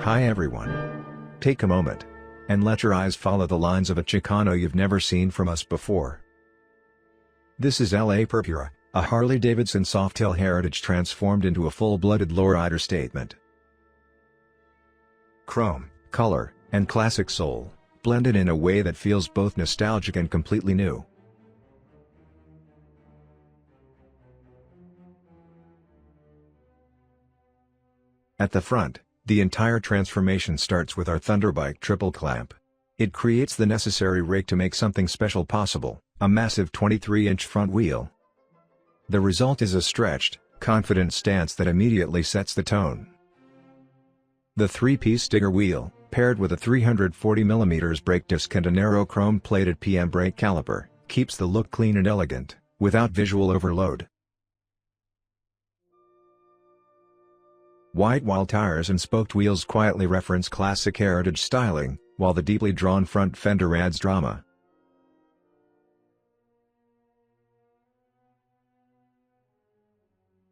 Hi everyone. Take a moment and let your eyes follow the lines of a Chicano you've never seen from us before. This is LA Purpura, a Harley-Davidson Softail Heritage transformed into a full-blooded lowrider statement. Chrome, color, and classic soul, blended in a way that feels both nostalgic and completely new. At the front, the entire transformation starts with our Thunderbike triple clamp. It creates the necessary rake to make something special possible, a massive 23-inch front wheel. The result is a stretched, confident stance that immediately sets the tone. The 3-piece digger wheel, paired with a 340mm brake disc and a narrow chrome-plated PM brake caliper, keeps the look clean and elegant, without visual overload. White wall tires and spoked wheels quietly reference classic heritage styling, while the deeply drawn front fender adds drama.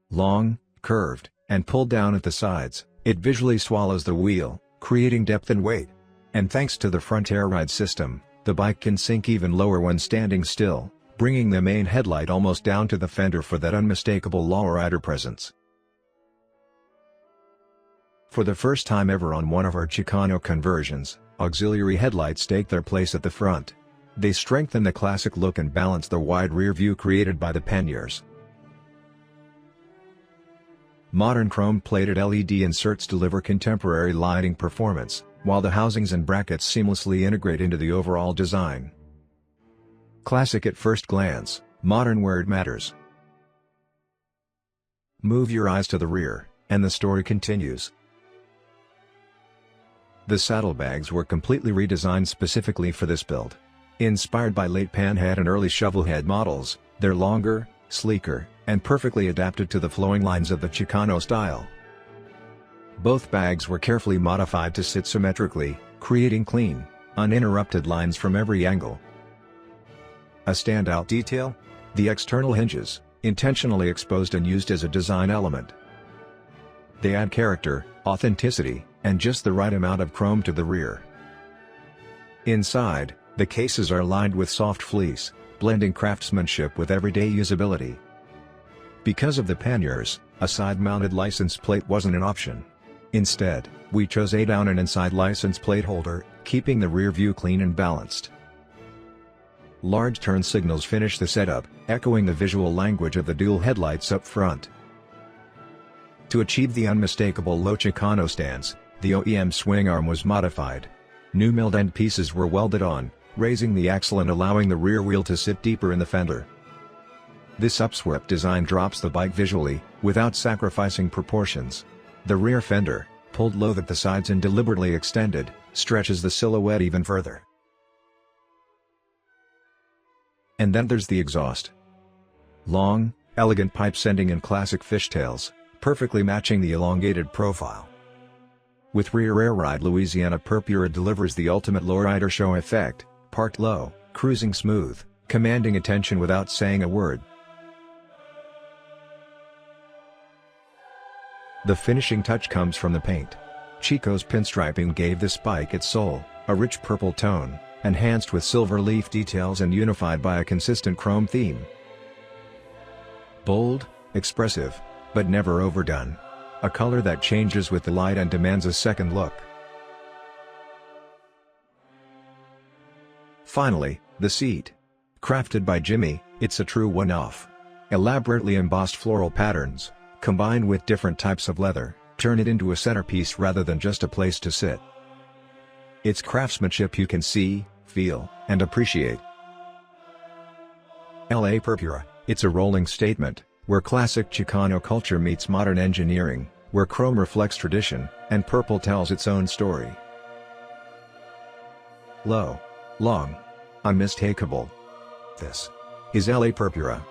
Long, curved, and pulled down at the sides, it visually swallows the wheel, creating depth and weight. And thanks to the front air ride system, the bike can sink even lower when standing still, bringing the main headlight almost down to the fender for that unmistakable lowrider presence. For the first time ever on one of our Chicano conversions, auxiliary headlights take their place at the front. They strengthen the classic look and balance the wide rear view created by the panniers. Modern chrome-plated LED inserts deliver contemporary lighting performance, while the housings and brackets seamlessly integrate into the overall design. Classic at first glance, modern where it matters. Move your eyes to the rear, and the story continues. The saddlebags were completely redesigned specifically for this build. Inspired by late panhead and early shovelhead models, they're longer, sleeker, and perfectly adapted to the flowing lines of the Chicano style. Both bags were carefully modified to sit symmetrically, creating clean, uninterrupted lines from every angle. A standout detail? The external hinges, intentionally exposed and used as a design element. They add character, authenticity, and just the right amount of chrome to the rear. Inside, the cases are lined with soft fleece, blending craftsmanship with everyday usability. Because of the panniers, a side-mounted license plate wasn't an option. Instead, we chose a down and inside license plate holder, keeping the rear view clean and balanced. Large turn signals finish the setup, echoing the visual language of the dual headlights up front. To achieve the unmistakable low Chicano stance, the OEM swingarm was modified. New milled end pieces were welded on, raising the axle and allowing the rear wheel to sit deeper in the fender. This upswept design drops the bike visually, without sacrificing proportions. The rear fender, pulled low at the sides and deliberately extended, stretches the silhouette even further. And then there's the exhaust. Long, elegant pipes ending in classic fishtails, perfectly matching the elongated profile. With rear air ride, Louisiana Purpura delivers the ultimate lowrider show effect, parked low, cruising smooth, commanding attention without saying a word. The finishing touch comes from the paint. Chico's pinstriping gave this bike its soul, a rich purple tone, enhanced with silver leaf details and unified by a consistent chrome theme. Bold, expressive, but never overdone. A color that changes with the light and demands a second look. Finally, the seat. Crafted by Jimmy, it's a true one-off. Elaborately embossed floral patterns, combined with different types of leather, turn it into a centerpiece rather than just a place to sit. It's craftsmanship you can see, feel, and appreciate. LA Purpura, it's a rolling statement, where classic Chicano culture meets modern engineering, where chrome reflects tradition, and purple tells its own story. Low, long, unmistakable. This is LA Purpura.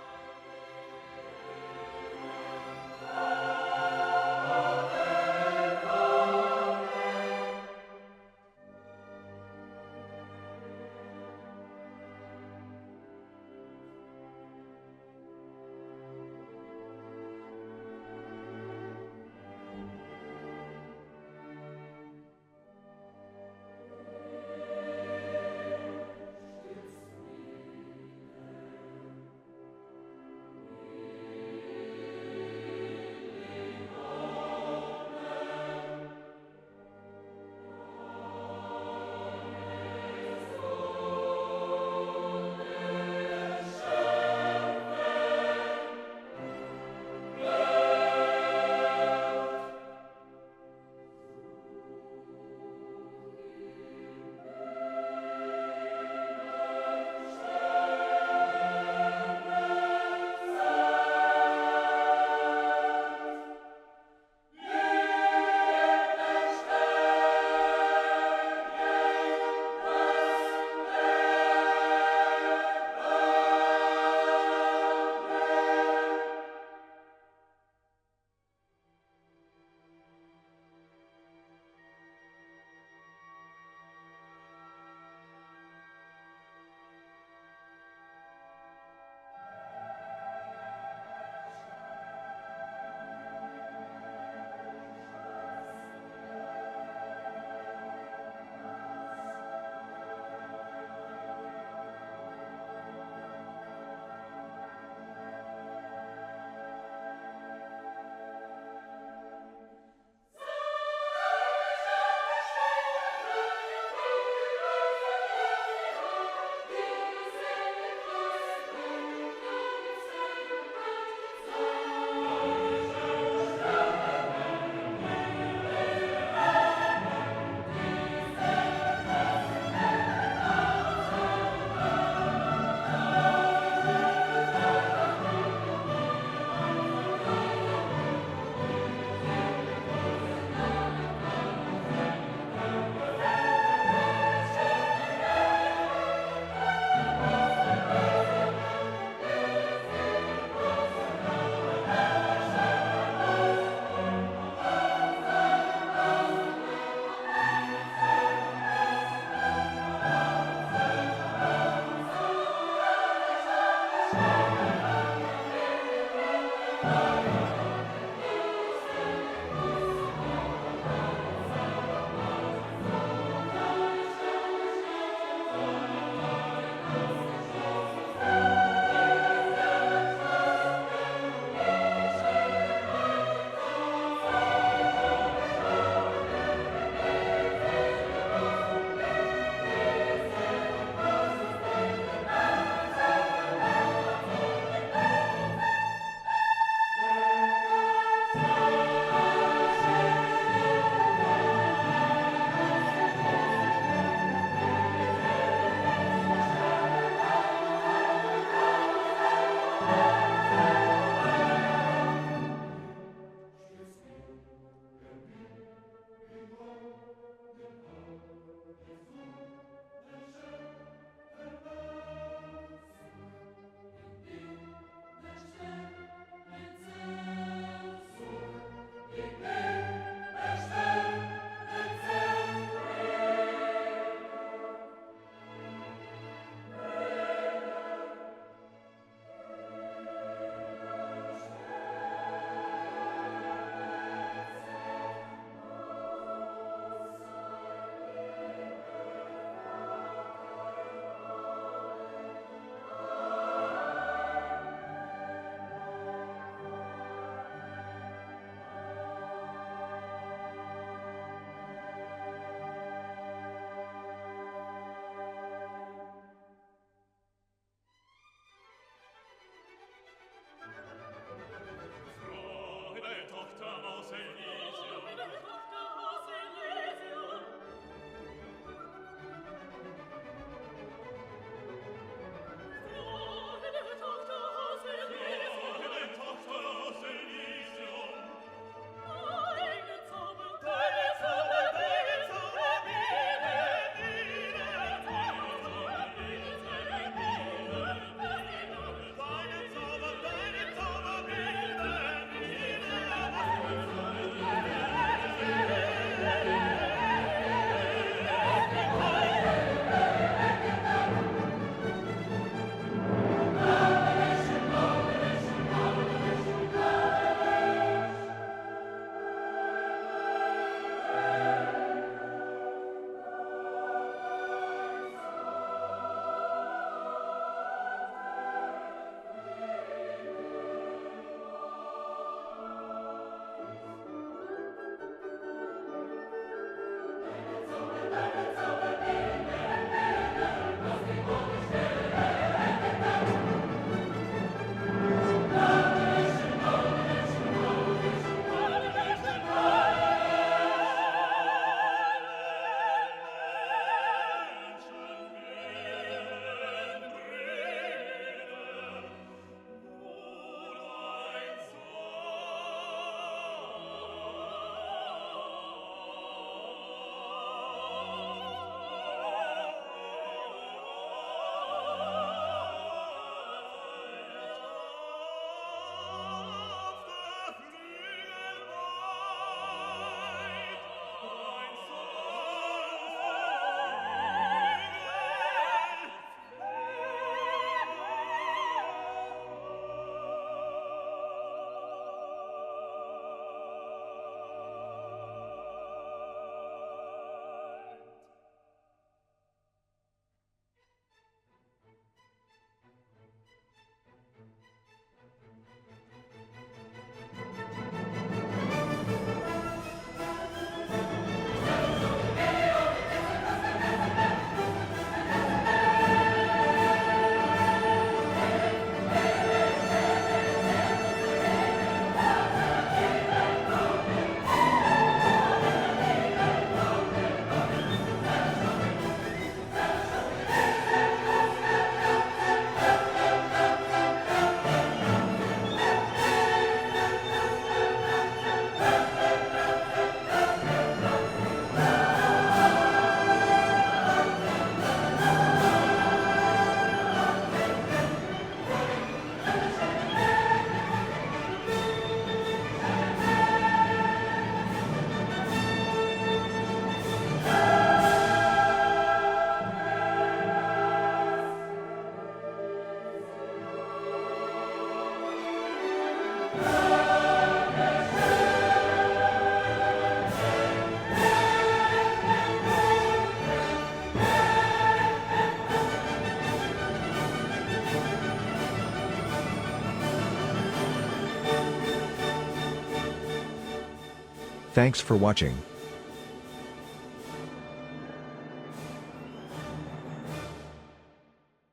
Thanks for watching.